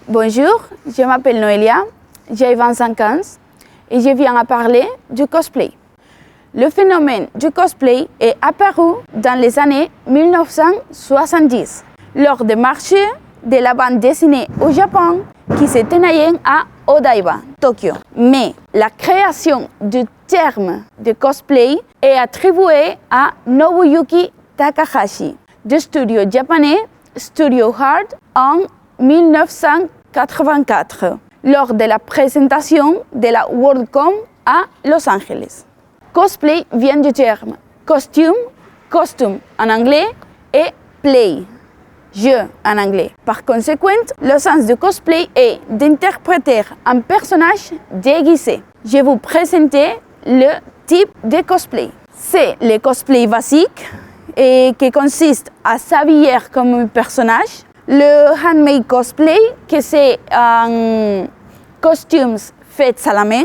Bonjour, je m'appelle Noélia, j'ai 25 ans et je viens à parler du cosplay. Le phénomène du cosplay est apparu dans les années 1970 lors des marchés de la bande dessinée au Japon qui se tenaient à Odaiba, Tokyo. Mais la création du terme de cosplay est attribuée à Nobuyuki Takahashi du studio japonais Studio Heart en 1984 lors de la présentation de la Worldcon à Los Angeles. Cosplay vient du terme costume, costume en anglais et play, jeu en anglais. Par conséquent, le sens du cosplay est d'interpréter un personnage déguisé. Je vais vous présenter le type de cosplay. C'est le cosplay basique et qui consiste à s'habiller comme un personnage. Le handmade cosplay, que c'est un costume fait à la main.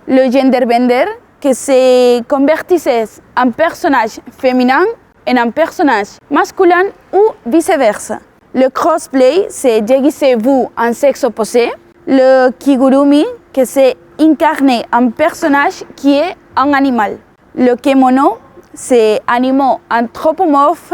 Le genderbender, que se convertissait un personnage féminin en un personnage masculin ou vice-versa. Le cosplay, c'est déguisez-vous en sexe opposé. Le kigurumi, que c'est incarner un personnage qui est un animal. Le kimono, c'est animaux anthropomorphes,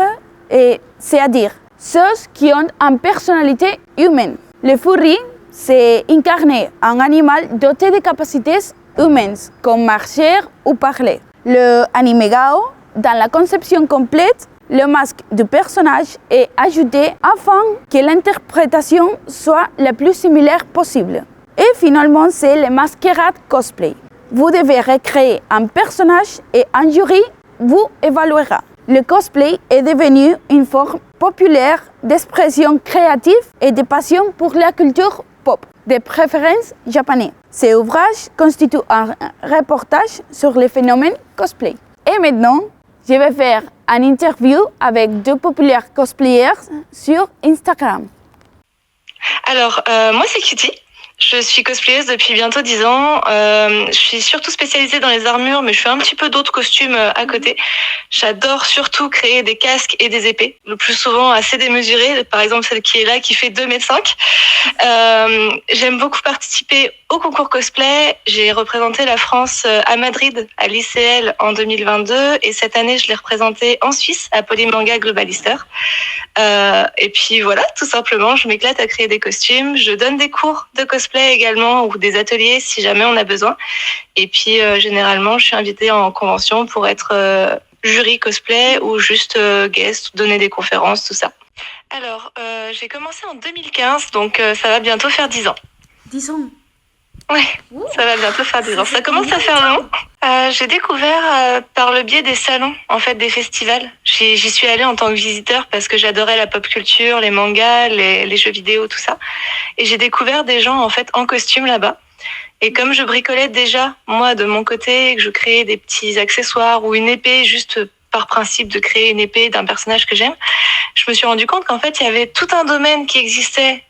c'est-à-dire ceux qui ont une personnalité humaine. Le furry, c'est incarner un animal doté de capacités humaines, comme marcher ou parler. Le anime-gao, dans la conception complète, le masque du personnage est ajouté afin que l'interprétation soit la plus similaire possible. Et finalement, c'est le masquerade cosplay. Vous devez recréer un personnage et un jury vous évaluera. Le cosplay est devenu une forme populaire d'expression créative et de passion pour la culture pop, de préférence japonaise. Ces ouvrages constituent un reportage sur le phénomène cosplay. Et maintenant, je vais faire une interview avec deux populaires cosplayers sur Instagram. Alors, moi c'est Kitty. Je suis cosplayeuse depuis bientôt 10 ans. Je suis surtout spécialisée dans les armures, mais je fais un petit peu d'autres costumes à côté. J'adore surtout créer des casques et des épées, le plus souvent assez démesurées. Par exemple, celle qui est là, qui fait 2,5 m. J'aime beaucoup participer au concours cosplay. J'ai représenté la France à Madrid, à l'ICL en 2022. Et cette année, je l'ai représentée en Suisse, à Polymanga Globalister. Et puis voilà, tout simplement, je m'éclate à créer des costumes. Je donne des cours de cosplay également ou des ateliers si jamais on a besoin. Et puis généralement, je suis invitée en convention pour être jury cosplay ou juste guest, donner des conférences, tout ça. Alors, j'ai commencé en 2015, donc ça va bientôt faire 10 ans. 10 ans. Ouais, ça va bientôt faire 10 ans. Ça commence à faire long. J'ai découvert par le biais des salons, en fait, des festivals. J'y suis allée en tant que visiteur parce que j'adorais la pop culture, les mangas, les jeux vidéo, tout ça. Et j'ai découvert des gens, en fait, en costume là-bas. Et comme je bricolais déjà, moi, de mon côté, que je créais des petits accessoires ou une épée, juste par principe de créer une épée d'un personnage que j'aime, je me suis rendu compte qu'en fait, il y avait tout un domaine qui existait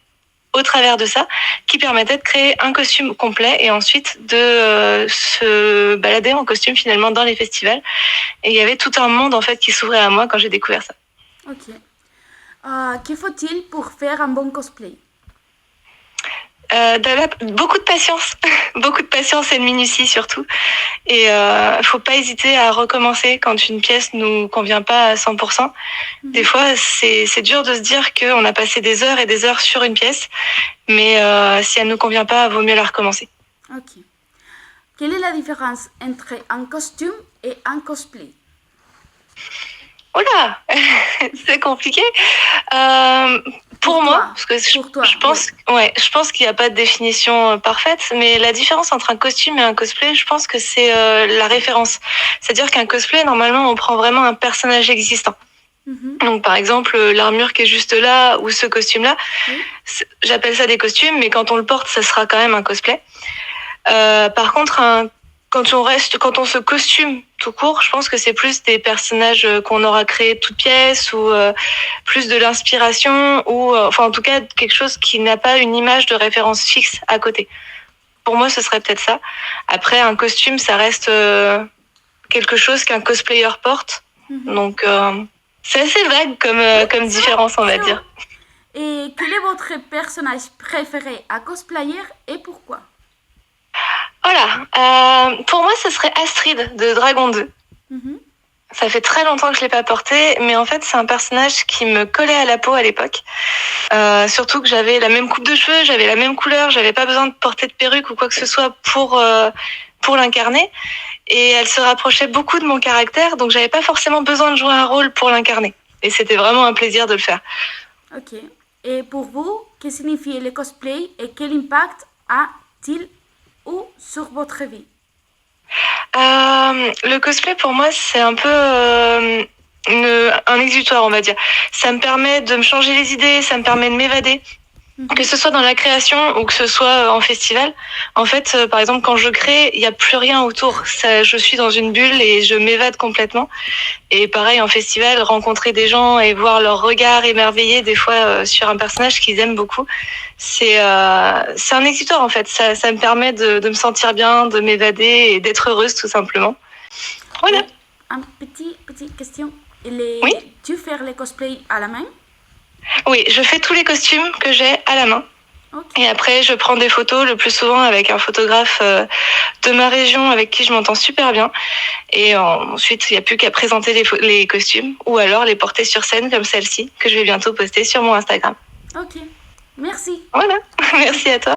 au travers de ça, qui permettait de créer un costume complet et ensuite de se balader en costume finalement dans les festivals. Et il y avait tout un monde en fait qui s'ouvrait à moi quand j'ai découvert ça. Ok. Que faut-il pour faire un bon cosplay? Beaucoup de patience, beaucoup de patience et de minutie surtout. Et faut pas hésiter à recommencer quand une pièce nous convient pas à 100%. Des fois, c'est dur de se dire qu'on a passé des heures et des heures sur une pièce, mais si elle nous convient pas, vaut mieux la recommencer. Ok. Quelle est la différence entre un costume et un cosplay? Oula, c'est compliqué. Pour moi, parce que je pense qu'il n'y a pas de définition parfaite, mais la différence entre un costume et un cosplay, je pense que c'est la référence. C'est-à-dire qu'un cosplay, normalement, on prend vraiment un personnage existant. Donc, par exemple, l'armure qui est juste là ou ce costume-là, j'appelle ça des costumes, mais quand on le porte, ça sera quand même un cosplay. Par contre, quand on se costume tout court, je pense que c'est plus des personnages qu'on aura créés de toutes pièces ou plus de l'inspiration ou enfin en tout cas quelque chose qui n'a pas une image de référence fixe à côté. Pour moi, ce serait peut-être ça. Après, un costume, ça reste quelque chose qu'un cosplayer porte. Donc, c'est assez vague comme différence, on va dire. Et quel est votre personnage préféré à cosplayer et pourquoi? Voilà. Pour moi, ce serait Astrid de Dragon 2. Ça fait très longtemps que je l'ai pas porté, mais en fait, c'est un personnage qui me collait à la peau à l'époque. Surtout que j'avais la même coupe de cheveux, j'avais la même couleur, j'avais pas besoin de porter de perruque ou quoi que ce soit pour l'incarner. Et elle se rapprochait beaucoup de mon caractère, donc j'avais pas forcément besoin de jouer un rôle pour l'incarner. Et c'était vraiment un plaisir de le faire. Ok. Et pour vous, que signifie le cosplay et quel impact a-t-il ou sur votre vie? Le cosplay pour moi c'est un peu un exutoire, on va dire. Ça me permet de me changer les idées, ça me permet de m'évader. Que ce soit dans la création ou que ce soit en festival. En fait, par exemple, quand je crée, il n'y a plus rien autour. Je suis dans une bulle et je m'évade complètement. Et pareil, en festival, rencontrer des gens et voir leur regard émerveillé des fois sur un personnage qu'ils aiment beaucoup, c'est un exutoire en fait. Ça me permet de me sentir bien, de m'évader et d'être heureuse tout simplement. Voilà. Une petite question. Oui. Tu fais les cosplays à la main? Oui, je fais tous les costumes que j'ai à la main. Okay. Et après, je prends des photos, le plus souvent avec un photographe de ma région avec qui je m'entends super bien. Et ensuite, il n'y a plus qu'à présenter les costumes ou alors les porter sur scène comme celle-ci que je vais bientôt poster sur mon Instagram. Ok, merci. Voilà, merci à toi.